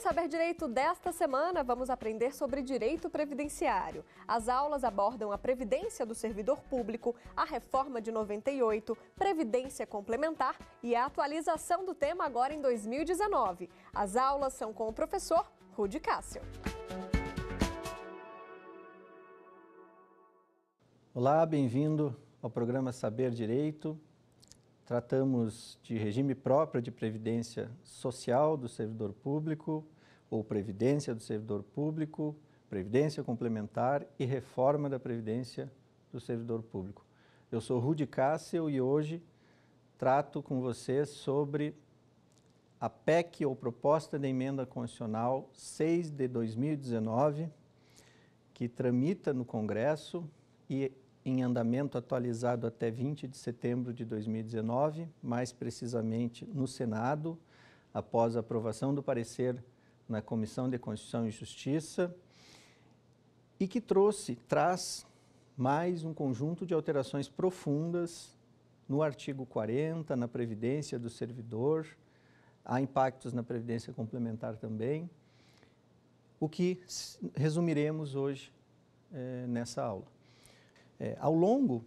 Saber Direito desta semana, vamos aprender sobre direito previdenciário. As aulas abordam a previdência do servidor público, a reforma de 98, previdência complementar e a atualização do tema agora em 2019. As aulas são com o professor Rudi Cássio. Olá, bem-vindo ao programa Saber Direito. Tratamos de regime próprio de previdência social do servidor público, ou previdência do servidor público, previdência complementar e reforma da previdência do servidor público. Eu sou Rudi Cássio e hoje trato com vocês sobre a PEC, ou Proposta de Emenda Constitucional 6 de 2019, que tramita no Congresso e em andamento atualizado até 20 de setembro de 2019, mais precisamente no Senado, após a aprovação do parecer na Comissão de Constituição e Justiça, e que traz mais um conjunto de alterações profundas no artigo 40, na Previdência do servidor, há impactos na Previdência complementar também, o que resumiremos hoje nessa aula. Ao longo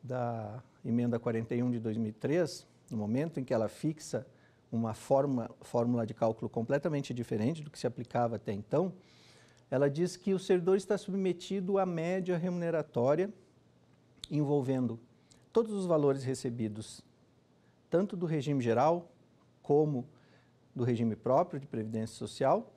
da Emenda 41 de 2003, no momento em que ela fixa uma fórmula de cálculo completamente diferente do que se aplicava até então, ela diz que o servidor está submetido à média remuneratória envolvendo todos os valores recebidos, tanto do regime geral como do regime próprio de previdência social,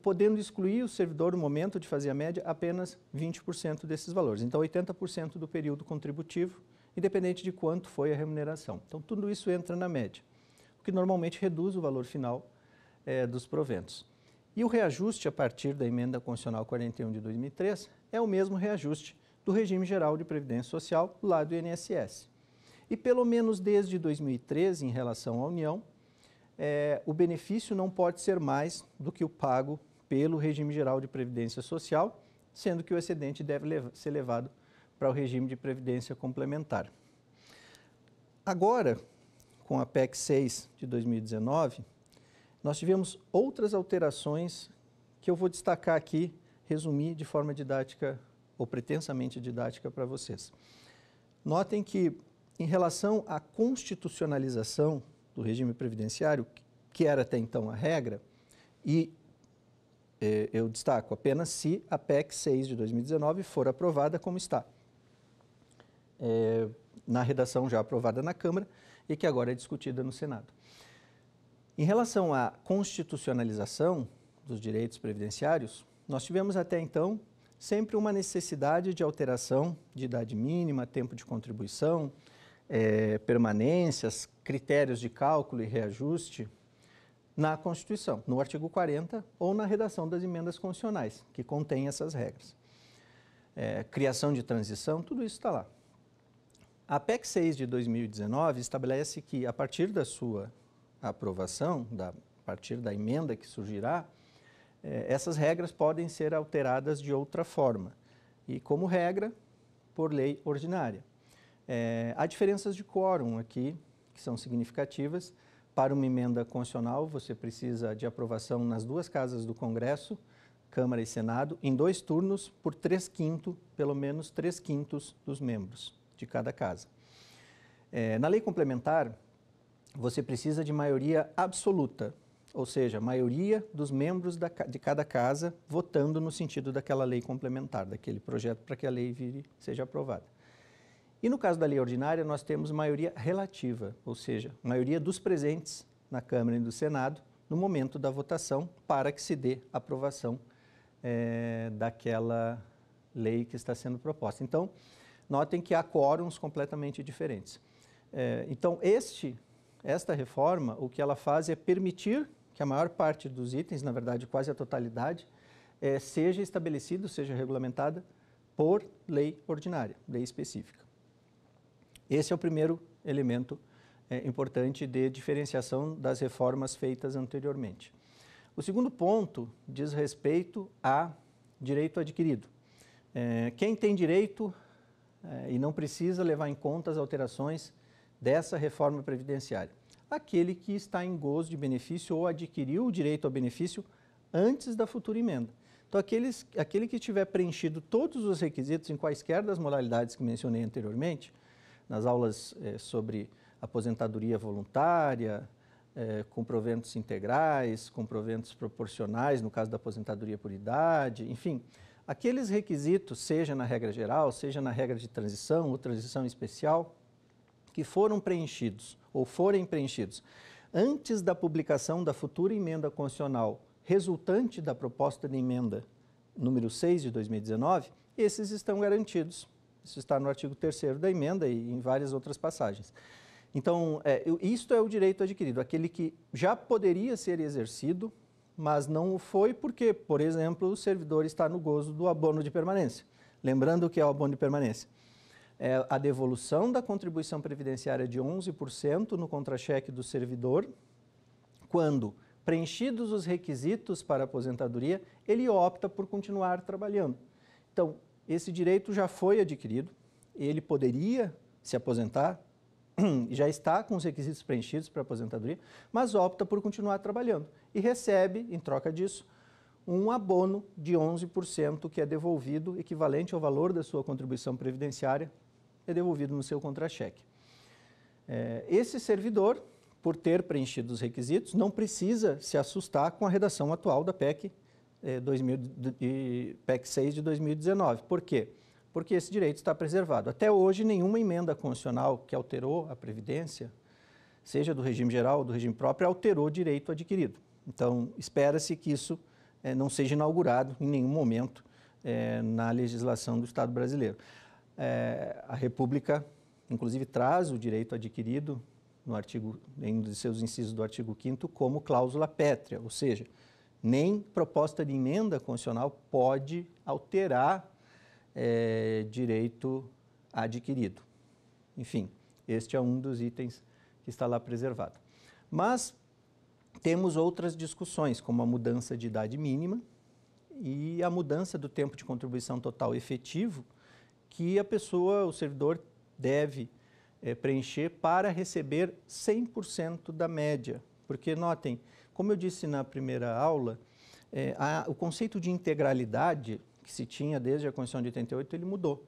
podendo excluir o servidor no momento de fazer a média apenas 20% desses valores. Então, 80% do período contributivo, independente de quanto foi a remuneração. Então, tudo isso entra na média, o que normalmente reduz o valor final dos proventos. E o reajuste a partir da Emenda Constitucional 41 de 2003 é o mesmo reajuste do regime geral de previdência social lá do INSS. E pelo menos desde 2013, em relação à União, o benefício não pode ser mais do que o pago pelo regime geral de previdência social, sendo que o excedente deve ser levado para o regime de previdência complementar. Agora, com a PEC 6 de 2019, nós tivemos outras alterações que eu vou destacar aqui, resumir de forma didática ou pretensamente didática para vocês. Notem que, em relação à constitucionalização do regime previdenciário, que era até então a regra, e eu destaco apenas se a PEC 6 de 2019 for aprovada como está, na redação já aprovada na Câmara e que agora é discutida no Senado. Em relação à constitucionalização dos direitos previdenciários, nós tivemos até então sempre uma necessidade de alteração de idade mínima, tempo de contribuição, permanências, critérios de cálculo e reajuste na Constituição, no artigo 40 ou na redação das emendas constitucionais, que contém essas regras. Criação de transição, tudo isso está lá. A PEC 6 de 2019 estabelece que, a partir da sua aprovação, a partir da emenda que surgirá, essas regras podem ser alteradas de outra forma, e como regra, por lei ordinária. Há diferenças de quórum aqui, que são significativas. Para uma emenda constitucional, você precisa de aprovação nas duas casas do Congresso, Câmara e Senado, em 2 turnos, por pelo menos 3/5 dos membros de cada casa. Na lei complementar, você precisa de maioria absoluta, ou seja, maioria dos membros de cada casa votando no sentido daquela lei complementar, daquele projeto para que a lei seja aprovada. E no caso da lei ordinária, nós temos maioria relativa, ou seja, maioria dos presentes na Câmara e no Senado no momento da votação para que se dê aprovação daquela lei que está sendo proposta. Então, notem que há quórums completamente diferentes. Então, esta reforma, o que ela faz é permitir que a maior parte dos itens, na verdade quase a totalidade, seja estabelecido, seja regulamentada por lei ordinária, lei específica. Esse é o primeiro elemento importante de diferenciação das reformas feitas anteriormente. O segundo ponto diz respeito a direito adquirido. Quem tem direito e não precisa levar em conta as alterações dessa reforma previdenciária. aquele que está em gozo de benefício ou adquiriu o direito ao benefício antes da futura emenda. Então, aquele que tiver preenchido todos os requisitos em quaisquer das modalidades que mencionei anteriormente, nas aulas sobre aposentadoria voluntária, com proventos integrais, com proventos proporcionais, no caso da aposentadoria por idade, enfim, aqueles requisitos, seja na regra geral, seja na regra de transição ou transição especial, que foram preenchidos ou forem preenchidos antes da publicação da futura emenda constitucional resultante da proposta de emenda número 6 de 2019, esses estão garantidos. Isso está no artigo 3º da emenda e em várias outras passagens. Então, isto é o direito adquirido, aquele que já poderia ser exercido, mas não o foi porque, por exemplo, o servidor está no gozo do abono de permanência. Lembrando o que é o abono de permanência. É a devolução da contribuição previdenciária de 11% no contra-cheque do servidor, quando, preenchidos os requisitos para aposentadoria, ele opta por continuar trabalhando. Então, esse direito já foi adquirido, ele poderia se aposentar, já está com os requisitos preenchidos para a aposentadoria, mas opta por continuar trabalhando e recebe, em troca disso, um abono de 11% que é devolvido, equivalente ao valor da sua contribuição previdenciária, é devolvido no seu contra-cheque. Esse servidor, por ter preenchido os requisitos, não precisa se assustar com a redação atual da PEC, PEC 6 de 2019. Por quê? Porque esse direito está preservado. Até hoje, nenhuma emenda constitucional que alterou a Previdência, seja do regime geral ou do regime próprio, alterou o direito adquirido. Então, espera-se que isso não seja inaugurado em nenhum momento na legislação do Estado brasileiro. A República, inclusive, traz o direito adquirido no artigo, em um de seus incisos do artigo 5º, como cláusula pétrea, ou seja, nem proposta de emenda constitucional pode alterar direito adquirido. Enfim, este é um dos itens que está lá preservado. Mas temos outras discussões, como a mudança de idade mínima e a mudança do tempo de contribuição total efetivo que a pessoa, o servidor, deve preencher para receber 100% da média. Porque, notem, como eu disse na primeira aula, o conceito de integralidade que se tinha desde a Constituição de 88, ele mudou.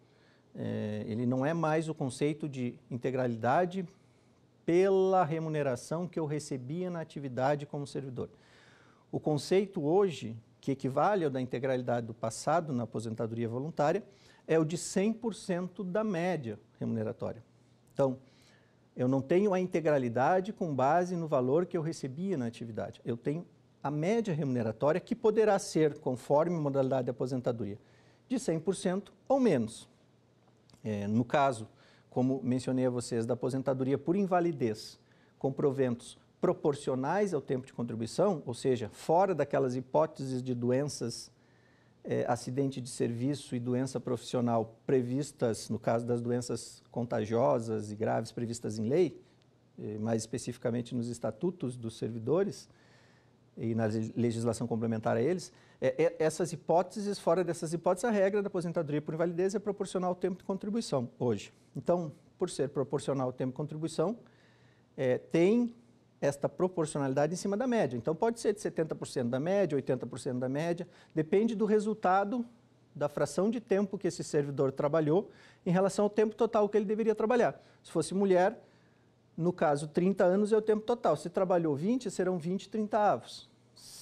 Ele não é mais o conceito de integralidade pela remuneração que eu recebia na atividade como servidor. O conceito hoje, que equivale ao da integralidade do passado na aposentadoria voluntária, é o de 100% da média remuneratória. Então, eu não tenho a integralidade com base no valor que eu recebia na atividade. Eu tenho a média remuneratória, que poderá ser, conforme modalidade de aposentadoria, de 100% ou menos. No caso, como mencionei a vocês, da aposentadoria por invalidez, com proventos proporcionais ao tempo de contribuição, ou seja, fora daquelas hipóteses de doenças, acidente de serviço e doença profissional previstas, no caso das doenças contagiosas e graves previstas em lei, mais especificamente nos estatutos dos servidores, e na legislação complementar a eles, essas hipóteses, fora dessas hipóteses, a regra da aposentadoria por invalidez é proporcional ao tempo de contribuição hoje. Então, por ser proporcional ao tempo de contribuição, tem esta proporcionalidade em cima da média. Então, pode ser de 70% da média, 80% da média, depende do resultado da fração de tempo que esse servidor trabalhou em relação ao tempo total que ele deveria trabalhar. Se fosse mulher, no caso, 30 anos é o tempo total. Se trabalhou 20, serão 20 30avos.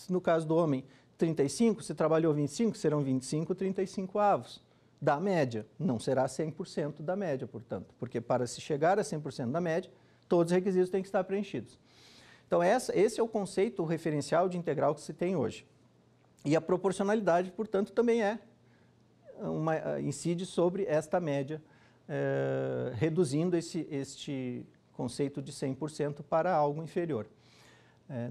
No caso do homem, 35, se trabalhou 25, serão 25 35avos. Da média, não será 100% da média, portanto, porque para se chegar a 100% da média, todos os requisitos têm que estar preenchidos. Então, esse é o conceito referencial de integral que se tem hoje. E a proporcionalidade, portanto, também incide sobre esta média, reduzindo este conceito de 100% para algo inferior.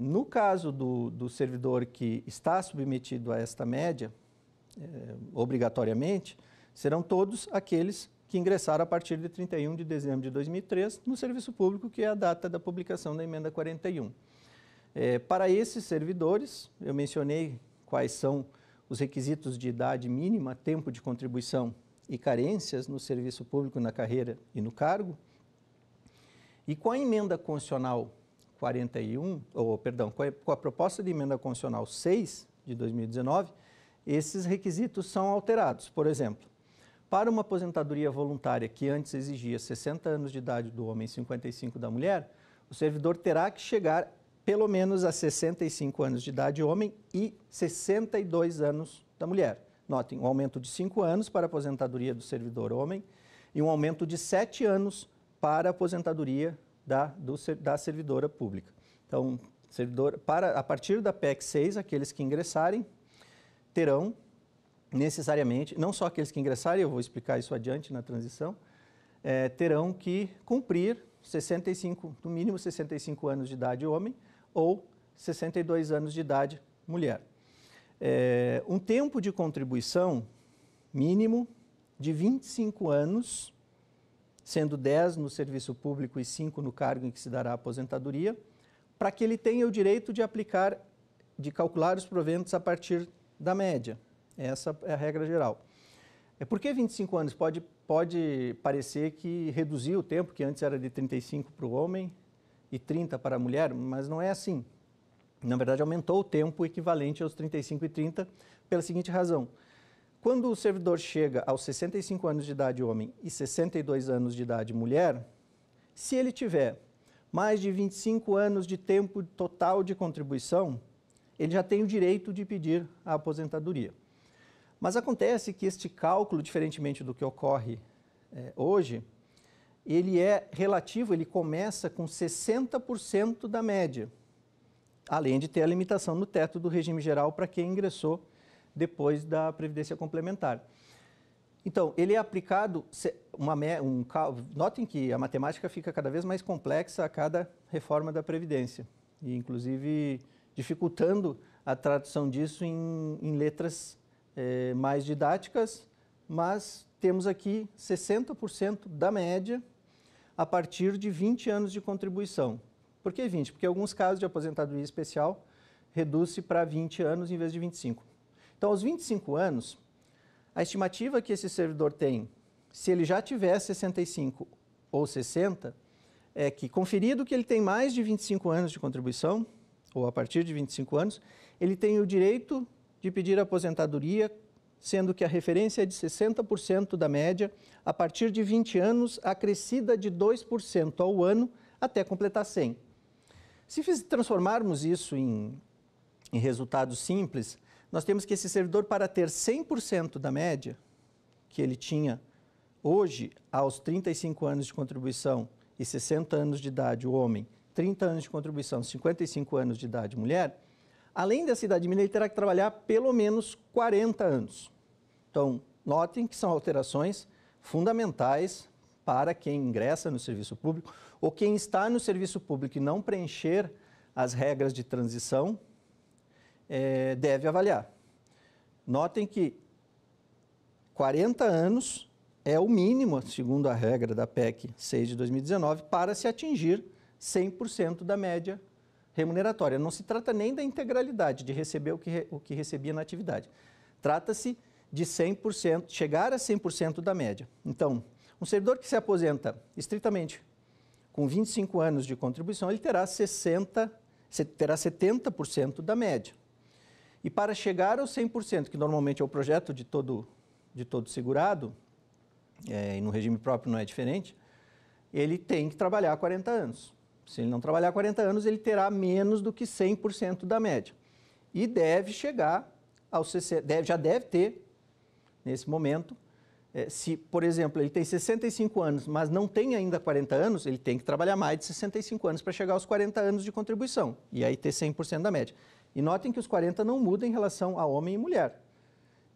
No caso do servidor que está submetido a esta média, obrigatoriamente, serão todos aqueles que ingressaram a partir de 31 de dezembro de 2003 no serviço público, que é a data da publicação da emenda 41. Para esses servidores, eu mencionei quais são os requisitos de idade mínima, tempo de contribuição e carências no serviço público, na carreira e no cargo. E com a emenda constitucional 41, com a proposta de emenda constitucional 6 de 2019, esses requisitos são alterados. Por exemplo, para uma aposentadoria voluntária que antes exigia 60 anos de idade do homem e 55 da mulher, o servidor terá que chegar pelo menos a 65 anos de idade homem e 62 anos da mulher. Notem, um aumento de 5 anos para a aposentadoria do servidor homem e um aumento de 7 anos para a aposentadoria da servidora pública. Então, a partir da PEC 6, aqueles que ingressarem terão necessariamente, não só aqueles que ingressarem, eu vou explicar isso adiante na transição, terão que cumprir no mínimo 65 anos de idade homem ou 62 anos de idade mulher. Um tempo de contribuição mínimo de 25 anos, sendo 10 no serviço público e 5 no cargo em que se dará a aposentadoria, para que ele tenha o direito de calcular os proventos a partir da média. Essa é a regra geral. Por que 25 anos? Pode parecer que reduziu o tempo, que antes era de 35 para o homem e 30 para a mulher, mas não é assim. Na verdade, aumentou o tempo equivalente aos 35 e 30 pela seguinte razão. Quando o servidor chega aos 65 anos de idade homem e 62 anos de idade mulher, se ele tiver mais de 25 anos de tempo total de contribuição, ele já tem o direito de pedir a aposentadoria. Mas acontece que este cálculo, diferentemente do que ocorre hoje, ele é relativo, ele começa com 60% da média, além de ter a limitação no teto do regime geral para quem ingressou depois da Previdência Complementar. Então, ele é aplicado, notem que a matemática fica cada vez mais complexa a cada reforma da Previdência, e inclusive dificultando a tradução disso em letras mais didáticas, mas temos aqui 60% da média a partir de 20 anos de contribuição. Por que 20? Porque em alguns casos de aposentadoria especial reduz-se para 20 anos em vez de 25. Então, aos 25 anos, a estimativa que esse servidor tem, se ele já tiver 65 ou 60, é que, conferido que ele tem mais de 25 anos de contribuição, ou a partir de 25 anos, ele tem o direito de pedir aposentadoria, sendo que a referência é de 60% da média, a partir de 20 anos, acrescida de 2% ao ano, até completar 100. Se transformarmos isso em resultados simples, nós temos que esse servidor, para ter 100% da média que ele tinha hoje, aos 35 anos de contribuição e 60 anos de idade, o homem, 30 anos de contribuição, 55 anos de idade, mulher, além dessa idade mínima, ele terá que trabalhar pelo menos 40 anos. Então, notem que são alterações fundamentais para quem ingressa no serviço público ou quem está no serviço público e não preencher as regras de transição, deve avaliar. Notem que 40 anos é o mínimo, segundo a regra da PEC 6 de 2019, para se atingir 100% da média remuneratória. Não se trata nem da integralidade, de receber o que recebia na atividade. Trata-se de 100%, chegar a 100% da média. Então, um servidor que se aposenta estritamente com 25 anos de contribuição, ele terá 70% da média. E para chegar aos 100%, que normalmente é o projeto de todo segurado, e no regime próprio não é diferente, ele tem que trabalhar 40 anos. Se ele não trabalhar 40 anos, ele terá menos do que 100% da média. E deve chegar aos 60%, já deve ter, nesse momento, se, por exemplo, ele tem 65 anos, mas não tem ainda 40 anos, ele tem que trabalhar mais de 65 anos para chegar aos 40 anos de contribuição, e aí ter 100% da média. E notem que os 40 não mudam em relação a homem e mulher.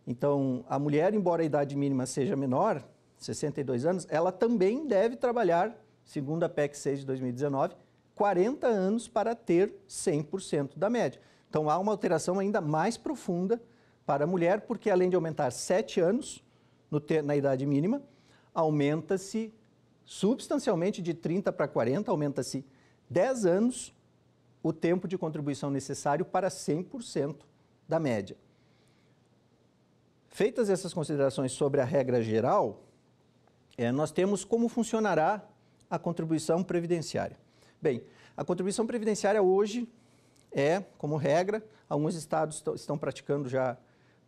Então, a mulher, embora a idade mínima seja menor, 62 anos, ela também deve trabalhar, segundo a PEC 6 de 2019, 40 anos para ter 100% da média. Então, há uma alteração ainda mais profunda para a mulher, porque além de aumentar 7 anos na idade mínima, aumenta-se substancialmente de 30 para 40, aumenta-se 10 anos o tempo de contribuição necessário para 100% da média. Feitas essas considerações sobre a regra geral, nós temos como funcionará a contribuição previdenciária. Bem, a contribuição previdenciária hoje é, como regra, alguns estados estão praticando já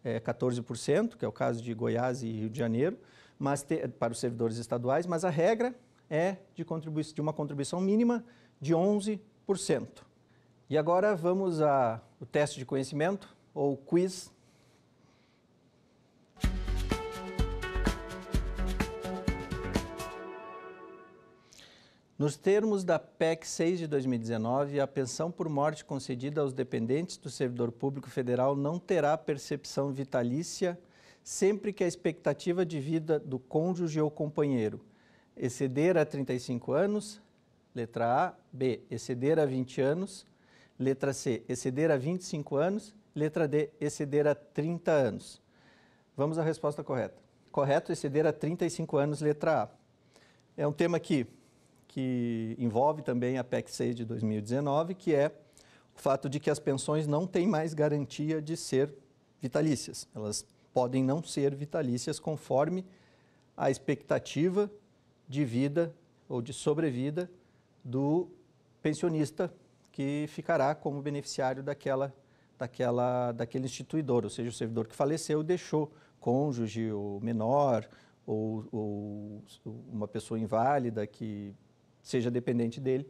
14%, que é o caso de Goiás e Rio de Janeiro, mas para os servidores estaduais, mas a regra é de uma contribuição mínima de 11%. E agora vamos ao teste de conhecimento, ou quiz. Nos termos da PEC 6 de 2019, a pensão por morte concedida aos dependentes do servidor público federal não terá percepção vitalícia sempre que a expectativa de vida do cônjuge ou companheiro exceder a 35 anos, letra A, B, exceder a 20 anos, letra C, exceder a 25 anos, letra D, exceder a 30 anos. Vamos à resposta correta. Correto, exceder a 35 anos, letra A. É um tema que envolve também a PEC 6 de 2019, que é o fato de que as pensões não têm mais garantia de ser vitalícias. Elas podem não ser vitalícias conforme a expectativa de vida ou de sobrevida do pensionista que ficará como beneficiário daquele instituidor, ou seja, o servidor que faleceu deixou cônjuge ou menor ou uma pessoa inválida que seja dependente dele,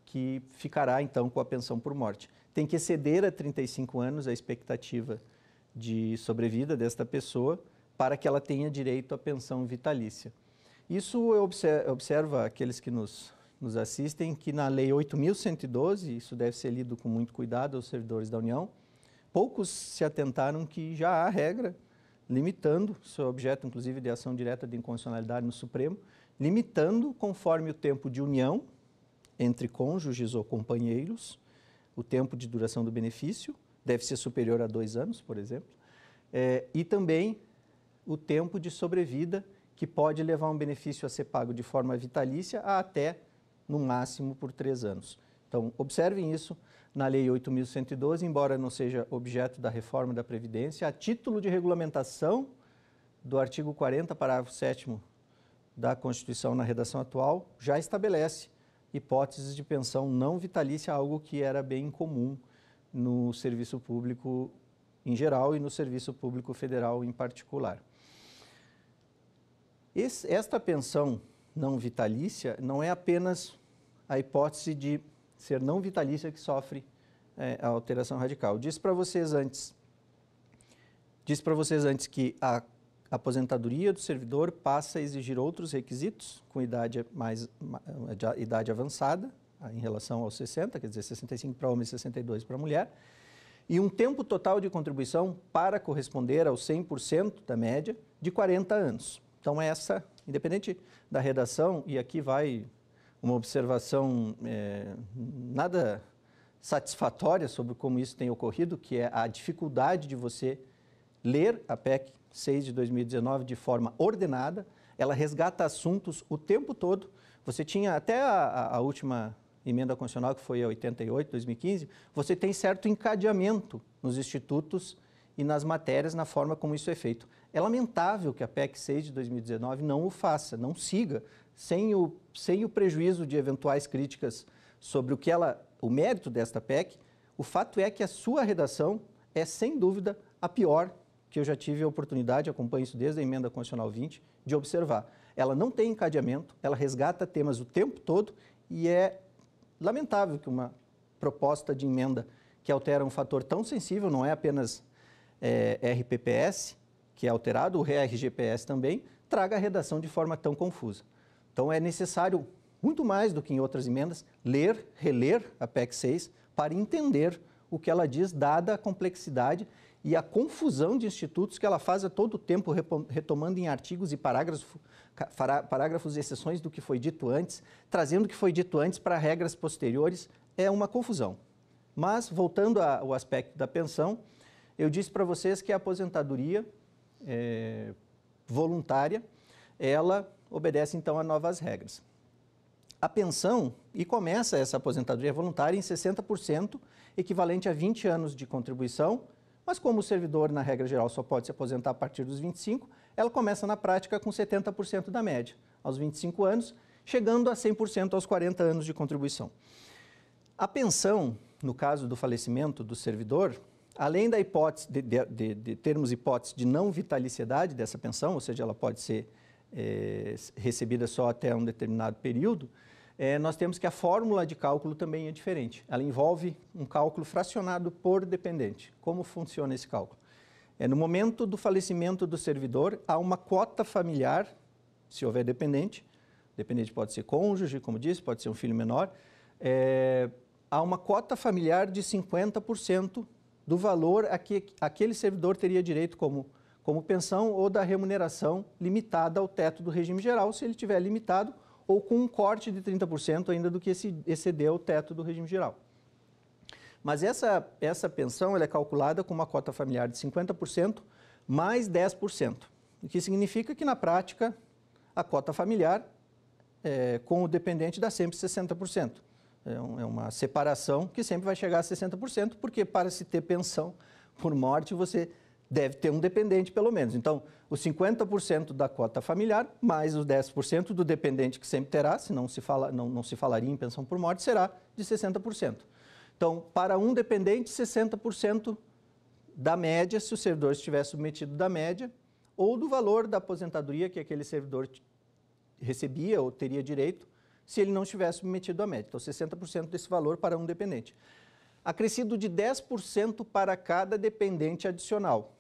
que ficará então com a pensão por morte. Tem que exceder a 35 anos a expectativa de sobrevida desta pessoa para que ela tenha direito à pensão vitalícia. Isso observa aqueles que nos assistem, que na Lei 8.112, isso deve ser lido com muito cuidado aos servidores da União, poucos se atentaram que já há regra limitando, isso é objeto inclusive de ação direta de inconstitucionalidade no Supremo, limitando conforme o tempo de união entre cônjuges ou companheiros, o tempo de duração do benefício, deve ser superior a 2 anos, por exemplo, e também o tempo de sobrevida, que pode levar um benefício a ser pago de forma vitalícia a até, no máximo, por 3 anos. Então, observem isso na Lei 8.112, embora não seja objeto da reforma da Previdência, a título de regulamentação do artigo 40, parágrafo 7º da Constituição na redação atual, já estabelece hipóteses de pensão não vitalícia, algo que era bem comum no serviço público em geral e no serviço público federal em particular. Esta pensão não vitalícia não é apenas a hipótese de ser não vitalícia que sofre a alteração radical. Disse para vocês antes que a aposentadoria do servidor passa a exigir outros requisitos com idade avançada, em relação aos 60, quer dizer, 65 para homem e 62 para mulher, e um tempo total de contribuição para corresponder aos 100% da média de 40 anos. Então, essa, independente da redação, e aqui vai uma observação nada satisfatória sobre como isso tem ocorrido, que é a dificuldade de você ler a PEC 6 de 2019 de forma ordenada, ela resgata assuntos o tempo todo. Você tinha até a última emenda constitucional, que foi a 88, 2015, você tem certo encadeamento nos institutos e nas matérias, na forma como isso é feito. É lamentável que a PEC 6 de 2019 não o faça, não siga, sem o prejuízo de eventuais críticas sobre o mérito desta PEC. O fato é que a sua redação é, sem dúvida, a pior que eu já tive a oportunidade, acompanho isso desde a emenda constitucional 20, de observar. Ela não tem encadeamento, ela resgata temas o tempo todo e é lamentável que uma proposta de emenda que altera um fator tão sensível, não é apenas RPPS, que é alterado, o RGPS também, traga a redação de forma tão confusa. Então é necessário, muito mais do que em outras emendas, ler, reler a PEC 6 para entender o que ela diz, dada a complexidade e a confusão de institutos que ela faz a todo tempo, retomando em artigos e parágrafos e exceções do que foi dito antes, trazendo o que foi dito antes para regras posteriores, é uma confusão. Mas, voltando ao aspecto da pensão, eu disse para vocês que a aposentadoria voluntária, ela obedece então a novas regras. A pensão, e começa essa aposentadoria voluntária em 60%, equivalente a 20 anos de contribuição, mas como o servidor, na regra geral, só pode se aposentar a partir dos 25, ela começa na prática com 70% da média, aos 25 anos, chegando a 100% aos 40 anos de contribuição. A pensão, no caso do falecimento do servidor, além da hipótese de termos hipótese de não vitaliciedade dessa pensão, ou seja, ela pode ser recebida só até um determinado período, nós temos que a fórmula de cálculo também é diferente. Ela envolve um cálculo fracionado por dependente. Como funciona esse cálculo? No momento do falecimento do servidor, há uma cota familiar, se houver dependente pode ser cônjuge, como disse, pode ser um filho menor, há uma cota familiar de 50% do valor a que aquele servidor teria direito como pensão ou da remuneração limitada ao teto do regime geral, se ele tiver limitado, ou com um corte de 30% ainda do que excedeu o teto do regime geral. Mas essa pensão ela é calculada com uma cota familiar de 50% mais 10%, o que significa que, na prática, a cota familiar com o dependente dá sempre 60%. É uma separação que sempre vai chegar a 60%, porque para se ter pensão por morte, você deve ter um dependente pelo menos. Então, os 50% da cota familiar, mais os 10% do dependente que sempre terá, se não se falaria em pensão por morte, será de 60%. Então, para um dependente, 60% da média, se o servidor estiver submetido da média, ou do valor da aposentadoria que aquele servidor recebia ou teria direito, se ele não estivesse submetido à média. Então, 60% desse valor para um dependente. Acrescido de 10% para cada dependente adicional,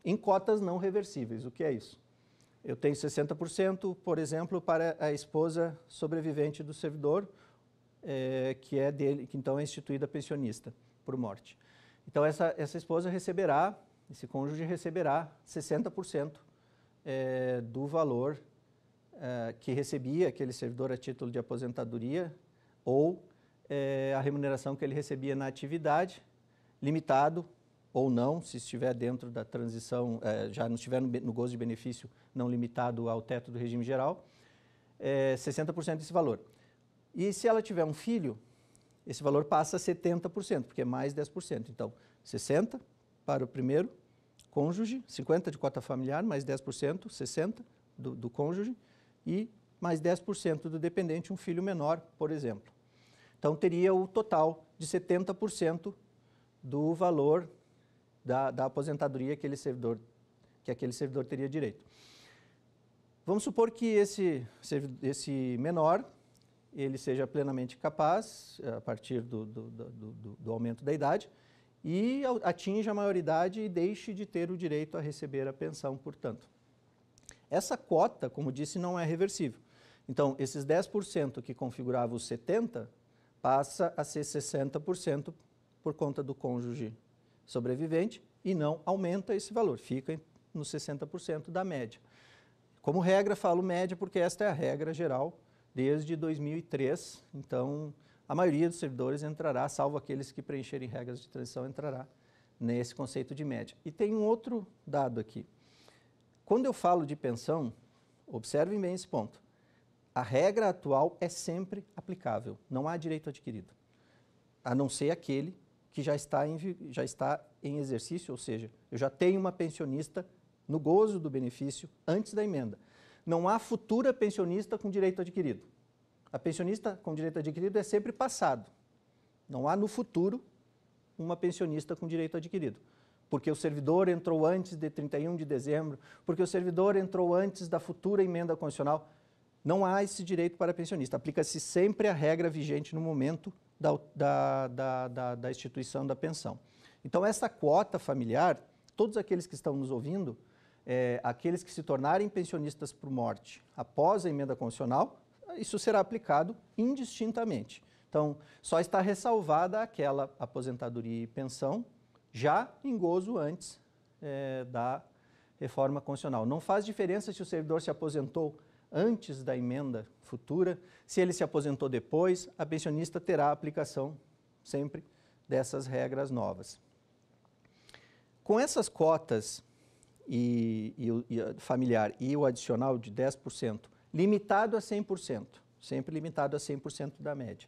em cotas não reversíveis. O que é isso? Eu tenho 60%, por exemplo, para a esposa sobrevivente do servidor, que é dele, que então é instituída pensionista por morte. Então, essa esposa receberá, esse cônjuge receberá 60% do valor que recebia aquele servidor a título de aposentadoria ou a remuneração que ele recebia na atividade, limitado ou não, se estiver dentro da transição, já não estiver no gozo de benefício não limitado ao teto do regime geral, 60% desse valor. E se ela tiver um filho, esse valor passa a 70%, porque é mais 10%. Então, 60% para o primeiro cônjuge, 50% de cota familiar, mais 10%, 60% do cônjuge, e mais 10% do dependente, um filho menor, por exemplo. Então, teria o total de 70% do valor da aposentadoria que aquele servidor teria direito. Vamos supor que esse menor ele seja plenamente capaz, a partir do aumento da idade, e atinja a maioridade e deixe de ter o direito a receber a pensão, portanto. Essa cota, como disse, não é reversível. Então, esses 10% que configuravam os 70%, passa a ser 60% por conta do cônjuge sobrevivente e não aumenta esse valor, fica nos 60% da média. Como regra, falo média porque esta é a regra geral desde 2003, então a maioria dos servidores entrará, salvo aqueles que preencherem regras de transição, entrará nesse conceito de média. E tem um outro dado aqui. Quando eu falo de pensão, observem bem esse ponto. A regra atual é sempre aplicável, não há direito adquirido, a não ser aquele que já está em exercício, ou seja, eu já tenho uma pensionista no gozo do benefício antes da emenda. Não há futura pensionista com direito adquirido. A pensionista com direito adquirido é sempre passado. Não há no futuro uma pensionista com direito adquirido. Porque o servidor entrou antes de 31 de dezembro, porque o servidor entrou antes da futura emenda constitucional. Não há esse direito para pensionista. Aplica-se sempre a regra vigente no momento da instituição da pensão. Então, essa cota familiar, todos aqueles que estão nos ouvindo, aqueles que se tornarem pensionistas por morte após a emenda constitucional, isso será aplicado indistintamente. Então, só está ressalvada aquela aposentadoria e pensão já em gozo antes da reforma constitucional. Não faz diferença se o servidor se aposentou antes da emenda futura, se ele se aposentou depois, a pensionista terá a aplicação sempre dessas regras novas. Com essas cotas familiar e o adicional de 10%, limitado a 100%, sempre limitado a 100% da média,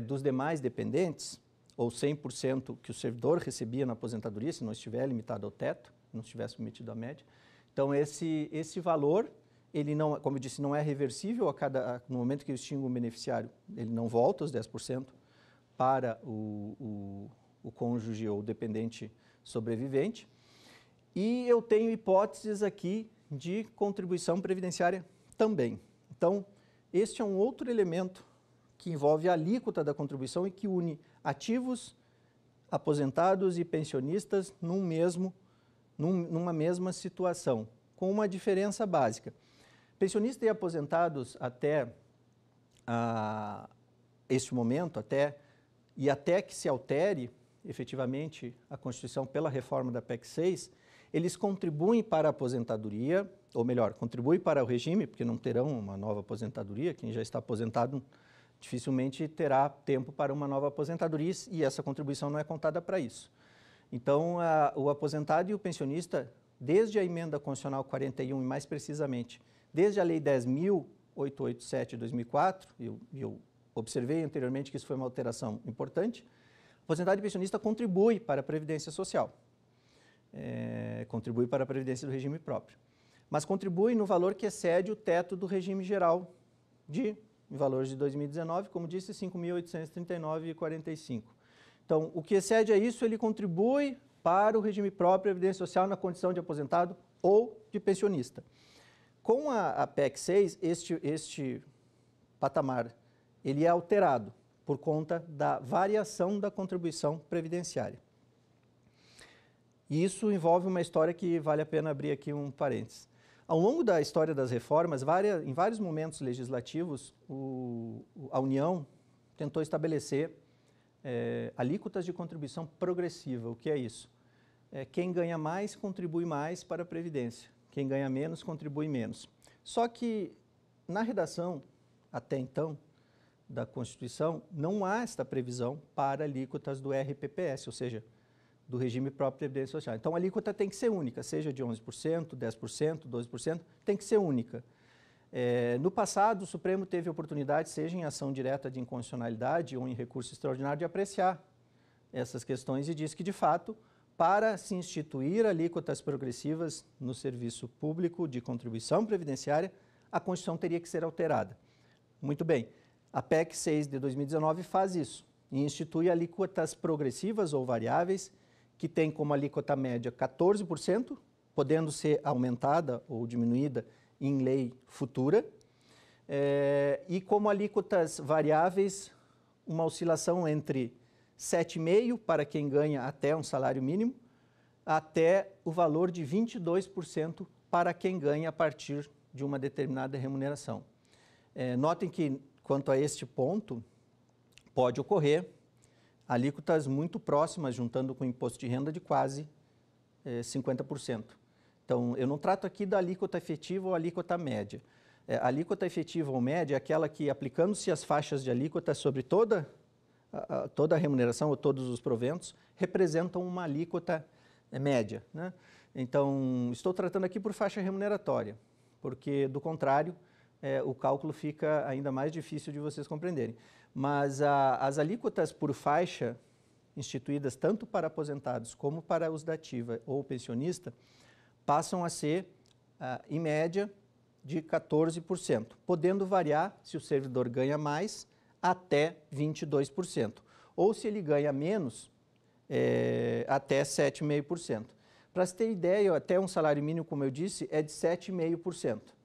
dos demais dependentes, ou 100% que o servidor recebia na aposentadoria, se não estiver limitado ao teto, não estiver submetido à média. Então, esse valor, ele não, como eu disse, não é reversível no momento que eu extingo o beneficiário, ele não volta os 10% para o cônjuge ou dependente sobrevivente. E eu tenho hipóteses aqui de contribuição previdenciária também. Então, este é um outro elemento que envolve a alíquota da contribuição e que une ativos, aposentados e pensionistas numa mesma situação, com uma diferença básica. Pensionistas e aposentados até este momento, até que se altere efetivamente a Constituição pela reforma da PEC 6, eles contribuem para a aposentadoria, ou melhor, contribuem para o regime, porque não terão uma nova aposentadoria, quem já está aposentado dificilmente terá tempo para uma nova aposentadoria e essa contribuição não é contada para isso. Então, o aposentado e o pensionista, desde a emenda constitucional 41 e mais precisamente, desde a Lei 10.887 de 2004, eu observei anteriormente que isso foi uma alteração importante, aposentado e pensionista contribui para a Previdência Social, contribui para a Previdência do regime próprio, mas contribui no valor que excede o teto do regime geral em valores de 2019, como disse, 5.839,45. Então, o que excede a isso, ele contribui para o regime próprio de Previdência Social na condição de aposentado ou de pensionista. Com a PEC 6, este patamar ele é alterado por conta da variação da contribuição previdenciária. E isso envolve uma história que vale a pena abrir aqui um parênteses. Ao longo da história das reformas, em vários momentos legislativos, a União tentou estabelecer alíquotas de contribuição progressiva. O que é isso? Quem ganha mais contribui mais para a Previdência, quem ganha menos contribui menos. Só que na redação, até então, da Constituição, não há esta previsão para alíquotas do RPPS, ou seja, do regime próprio de Previdência Social. Então, a alíquota tem que ser única, seja de 11%, 10%, 12%, tem que ser única. No passado, o Supremo teve oportunidade, seja em ação direta de inconstitucionalidade ou em recurso extraordinário, de apreciar essas questões e disse que, de fato, para se instituir alíquotas progressivas no serviço público de contribuição previdenciária, a Constituição teria que ser alterada. Muito bem, a PEC 6 de 2019 faz isso e institui alíquotas progressivas ou variáveis que tem como alíquota média 14%, podendo ser aumentada ou diminuída em lei futura, e como alíquotas variáveis, uma oscilação entre 7,5% para quem ganha até um salário mínimo, até o valor de 22% para quem ganha a partir de uma determinada remuneração. Notem que, quanto a este ponto, pode ocorrer alíquotas muito próximas, juntando com o imposto de renda, de quase 50%. Então, eu não trato aqui da alíquota efetiva ou alíquota média. A alíquota efetiva ou média é aquela que, aplicando-se as faixas de alíquota sobre toda a remuneração ou todos os proventos, representam uma alíquota média, né? Então, estou tratando aqui por faixa remuneratória, porque, do contrário, o cálculo fica ainda mais difícil de vocês compreenderem. Mas as alíquotas por faixa, instituídas tanto para aposentados como para os da ativa ou pensionista, passam a ser, em média, de 14%, podendo variar, se o servidor ganha mais, até 22%, ou se ele ganha menos, até 7,5%. Para se ter ideia, até um salário mínimo, como eu disse, é de 7,5%.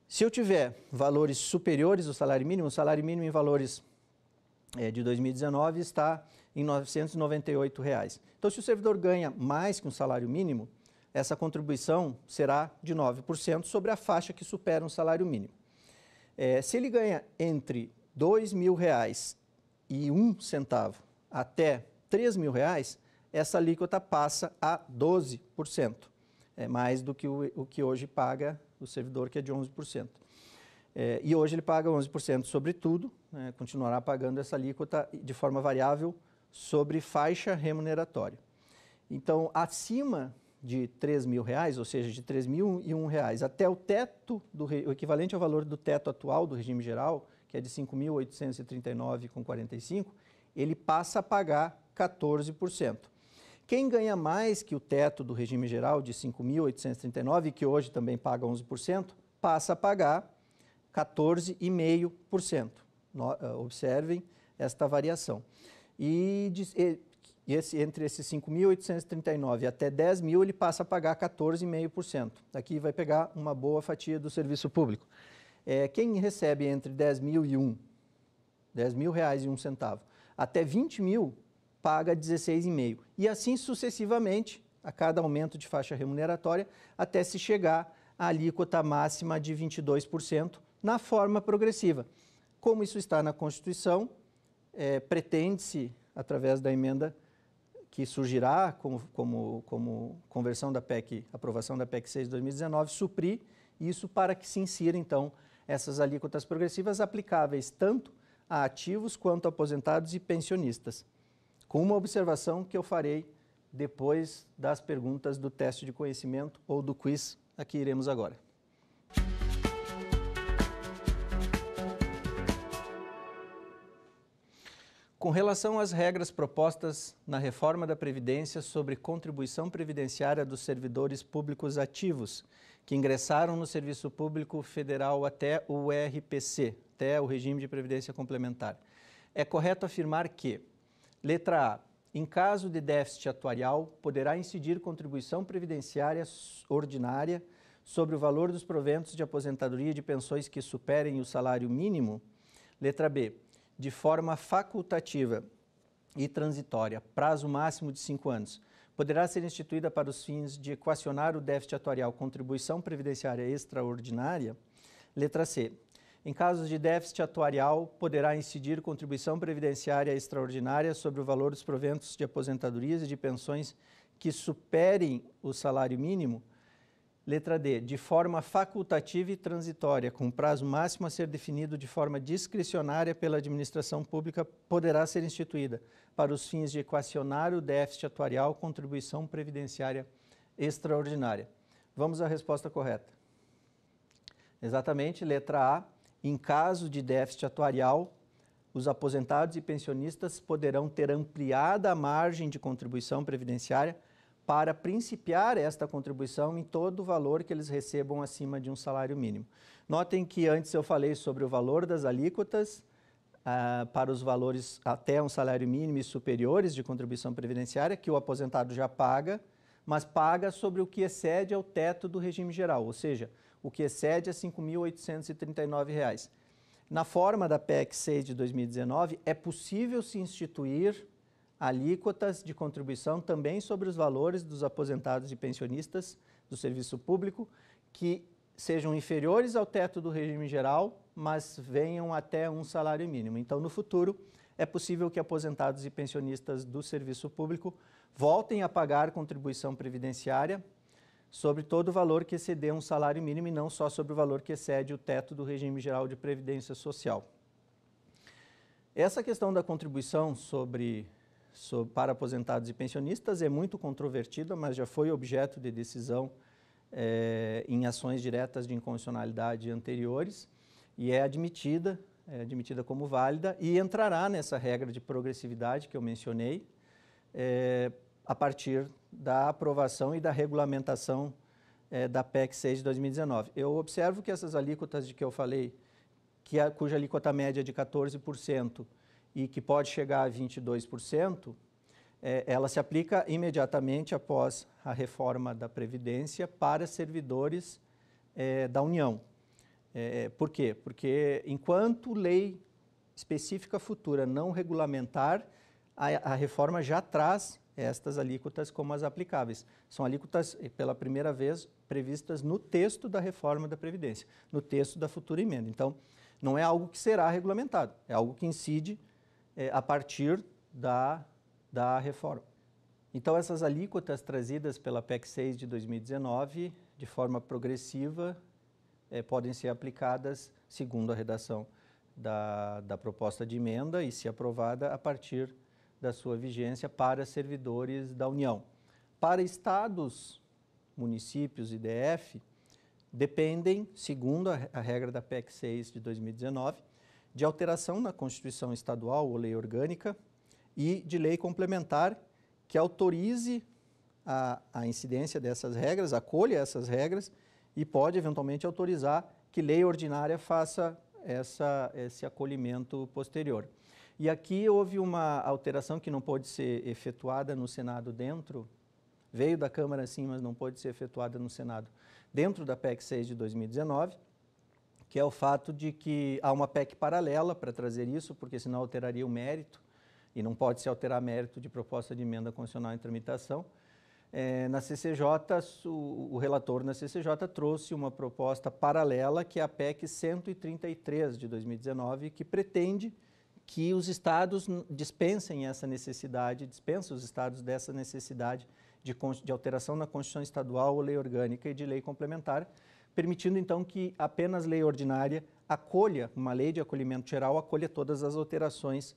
Se eu tiver valores superiores ao salário mínimo, o salário mínimo em valores de 2019 está em R$ 998. Então, se o servidor ganha mais que um salário mínimo, essa contribuição será de 9% sobre a faixa que supera um salário mínimo. Se ele ganha entre R$ 2.000,01 até R$ 3.000, essa alíquota passa a 12%. É mais do que o que hoje paga o servidor, que é de 11%. E hoje ele paga 11% sobre tudo, né, continuará pagando essa alíquota de forma variável sobre faixa remuneratória. Então, acima de R$ 3.000, ou seja, de R$ 3.001 até o teto, o equivalente ao valor do teto atual do regime geral, que é de R$ 5.839,45, ele passa a pagar 14%. Quem ganha mais que o teto do regime geral de R$ 5.839, que hoje também paga 11%, passa a pagar 14,5%. Observem esta variação. Entre esses 5.839 até 10 mil, ele passa a pagar 14,5%. Aqui vai pegar uma boa fatia do serviço público. Quem recebe entre 10 mil e R$10.000 até 20 mil, paga 16,5%. E assim sucessivamente, a cada aumento de faixa remuneratória, até se chegar à alíquota máxima de 22%, na forma progressiva. Como isso está na Constituição, pretende-se, através da emenda que surgirá como conversão da PEC, aprovação da PEC 6 de 2019, suprir isso para que se insira, então, essas alíquotas progressivas aplicáveis tanto a ativos quanto a aposentados e pensionistas. Com uma observação que eu farei depois das perguntas do teste de conhecimento ou do quiz a que iremos agora. Com relação às regras propostas na reforma da Previdência sobre contribuição previdenciária dos servidores públicos ativos, que ingressaram no Serviço Público Federal até o RPC, até o Regime de Previdência Complementar, é correto afirmar que, letra A, em caso de déficit atuarial, poderá incidir contribuição previdenciária ordinária sobre o valor dos proventos de aposentadoria e de pensões que superem o salário mínimo. Letra B, de forma facultativa e transitória, prazo máximo de 5 anos, poderá ser instituída para os fins de equacionar o déficit atuarial contribuição previdenciária extraordinária. Letra C, em casos de déficit atuarial, poderá incidir contribuição previdenciária extraordinária sobre o valor dos proventos de aposentadorias e de pensões que superem o salário mínimo. Letra D, de forma facultativa e transitória, com prazo máximo a ser definido de forma discricionária pela administração pública, poderá ser instituída para os fins de equacionar o déficit atuarial contribuição previdenciária extraordinária. Vamos à resposta correta. Exatamente, letra A, em caso de déficit atuarial, os aposentados e pensionistas poderão ter ampliada a margem de contribuição previdenciária para principiar esta contribuição em todo o valor que eles recebam acima de um salário mínimo. Notem que antes eu falei sobre o valor das alíquotas para os valores até um salário mínimo e superiores de contribuição previdenciária, que o aposentado já paga, mas paga sobre o que excede ao teto do regime geral, ou seja, o que excede a R$ 5.839. Na forma da PEC 6 de 2019, é possível se instituir alíquotas de contribuição também sobre os valores dos aposentados e pensionistas do serviço público que sejam inferiores ao teto do regime geral, mas venham até um salário mínimo. Então, no futuro, é possível que aposentados e pensionistas do serviço público voltem a pagar contribuição previdenciária sobre todo o valor que exceder um salário mínimo e não só sobre o valor que excede o teto do regime geral de previdência social. Essa questão da contribuição para aposentados e pensionistas é muito controvertida, mas já foi objeto de decisão em ações diretas de inconstitucionalidade anteriores e é admitida como válida e entrará nessa regra de progressividade que eu mencionei a partir da aprovação e da regulamentação da PEC 6 de 2019. Eu observo que essas alíquotas de que eu falei, cuja alíquota média é de 14%, e que pode chegar a 22%, ela se aplica imediatamente após a reforma da Previdência para servidores da União. Por quê? Porque enquanto lei específica futura não regulamentar, a reforma já traz estas alíquotas como as aplicáveis. São alíquotas, pela primeira vez, previstas no texto da reforma da Previdência, no texto da futura emenda. Então, não é algo que será regulamentado, é algo que incide a partir da reforma. Então, essas alíquotas trazidas pela PEC 6 de 2019, de forma progressiva, podem ser aplicadas, segundo a redação da proposta de emenda e, se aprovada, a partir da sua vigência para servidores da União. Para estados, municípios e DF, dependem, segundo a regra da PEC 6 de 2019, de alteração na Constituição Estadual ou lei orgânica e de lei complementar que autorize a incidência dessas regras, acolha essas regras e pode eventualmente autorizar que lei ordinária faça esse acolhimento posterior. E aqui houve uma alteração que não pôde ser efetuada no Senado veio da Câmara sim, mas não pôde ser efetuada no Senado dentro da PEC 6 de 2019, que é o fato de que há uma PEC paralela para trazer isso, porque senão alteraria o mérito, e não pode se alterar mérito de proposta de emenda constitucional em tramitação. Na CCJ, o relator na CCJ trouxe uma proposta paralela, que é a PEC 133 de 2019, que pretende que os estados dispensem os estados dessa necessidade de alteração na Constituição Estadual ou lei orgânica e de lei complementar, permitindo então que apenas lei ordinária acolha, uma lei de acolhimento geral, acolha todas as alterações